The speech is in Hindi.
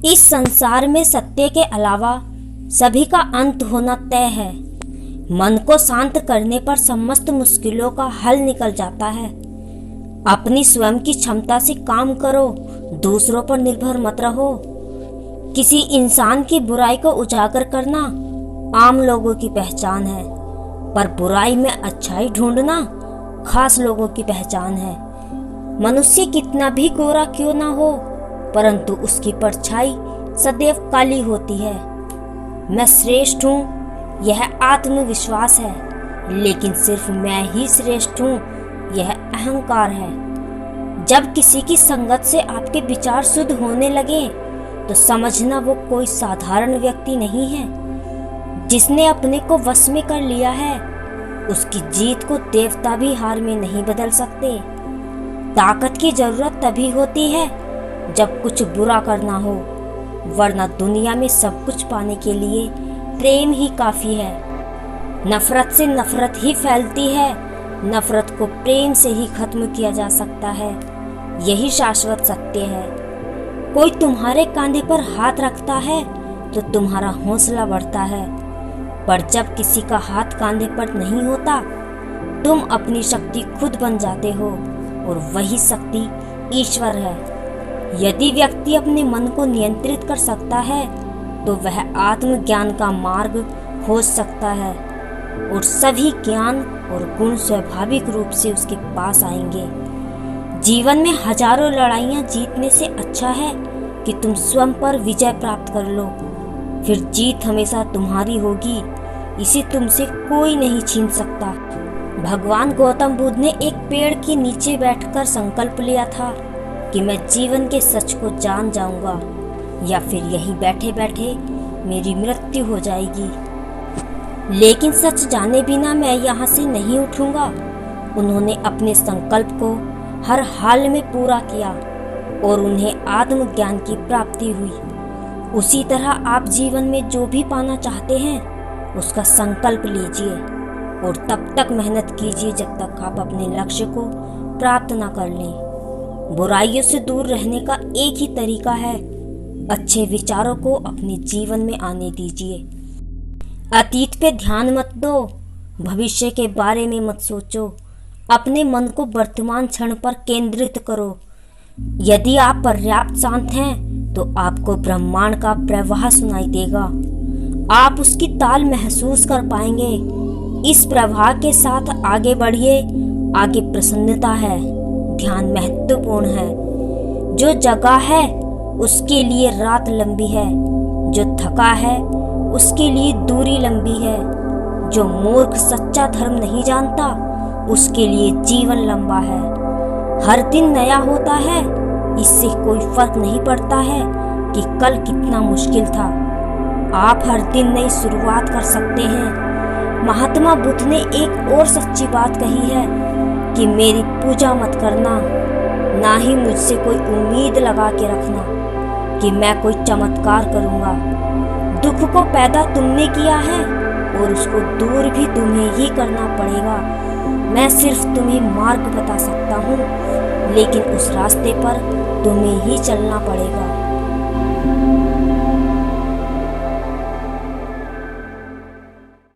इस संसार में सत्य के अलावा सभी का अंत होना तय है। मन को शांत करने पर समस्त मुश्किलों का हल निकल जाता है। अपनी स्वयं की क्षमता से काम करो, दूसरों पर निर्भर मत रहो। किसी इंसान की बुराई को उजागर करना आम लोगों की पहचान है, पर बुराई में अच्छाई ढूंढना खास लोगों की पहचान है। मनुष्य कितना भी गोरा क्यों ना हो, परंतु उसकी परछाई सदैव काली होती है। मैं श्रेष्ठ हूँ, यह आत्मविश्वास है, लेकिन सिर्फ मैं ही श्रेष्ठ हूँ, यह अहंकार है। जब किसी की संगत से आपके विचार शुद्ध होने लगे तो समझना वो कोई साधारण व्यक्ति नहीं है। जिसने अपने को वश में कर लिया है, उसकी जीत को देवता भी हार में नहीं बदल सकते। ताकत की जरूरत तभी होती है जब कुछ बुरा करना हो, वरना दुनिया में सब कुछ पाने के लिए प्रेम ही काफी है। नफरत से नफरत ही फैलती है, नफरत को प्रेम से ही खत्म किया जा सकता है। यही शाश्वत सत्य है। कोई तुम्हारे कंधे पर हाथ रखता है तो तुम्हारा हौसला बढ़ता है, पर जब किसी का हाथ कंधे पर नहीं होता, तुम अपनी शक्ति खुद बन जाते हो, और वही शक्ति ईश्वर है। यदि व्यक्ति अपने मन को नियंत्रित कर सकता है तो वह आत्मज्ञान का मार्ग खोज सकता है, और सभी ज्ञान और गुण स्वाभाविक रूप से उसके पास आएंगे। जीवन में हजारों लड़ाइयां जीतने से अच्छा है कि तुम स्वयं पर विजय प्राप्त कर लो, फिर जीत हमेशा तुम्हारी होगी। इसे तुमसे कोई नहीं छीन सकता। भगवान गौतम बुद्ध ने एक पेड़ के नीचे बैठकर संकल्प लिया था कि मैं जीवन के सच को जान जाऊंगा, या फिर यहीं बैठे बैठे मेरी मृत्यु हो जाएगी, लेकिन सच जाने बिना मैं यहाँ से नहीं उठूंगा। उन्होंने अपने संकल्प को हर हाल में पूरा किया और उन्हें आत्मज्ञान की प्राप्ति हुई। उसी तरह आप जीवन में जो भी पाना चाहते हैं उसका संकल्प लीजिए और तब तक मेहनत कीजिए जब तक आप अपने लक्ष्य को प्राप्त न कर लें। बुराइयों से दूर रहने का एक ही तरीका है, अच्छे विचारों को अपने जीवन में आने दीजिए। अतीत पे ध्यान मत दो, भविष्य के बारे में मत सोचो, अपने मन को वर्तमान क्षण पर केंद्रित करो। यदि आप पर्याप्त शांत हैं तो आपको ब्रह्मांड का प्रवाह सुनाई देगा। आप उसकी ताल महसूस कर पाएंगे। इस प्रवाह के साथ आगे बढ़िए। आगे प्रसन्नता है, ध्यान महत्वपूर्ण है। जो जगा है उसके लिए रात लंबी है, जो थका है उसके लिए दूरी लंबी है। जो मूर्ख सच्चा धर्म नहीं जानता उसके लिए जीवन लंबा है। हर दिन नया होता है, इससे कोई फर्क नहीं पड़ता है कि कल कितना मुश्किल था। आप हर दिन नई शुरुआत कर सकते हैं। महात्मा बुद्ध ने एक और सच्ची बात कही है कि मेरी पूजा मत करना, ना ही मुझसे कोई उम्मीद लगा के रखना कि मैं कोई चमत्कार करूंगा। दुख को पैदा तुमने किया है और उसको दूर भी तुम्हें ही करना पड़ेगा। मैं सिर्फ तुम्हें मार्ग बता सकता हूँ, लेकिन उस रास्ते पर तुम्हें ही चलना पड़ेगा।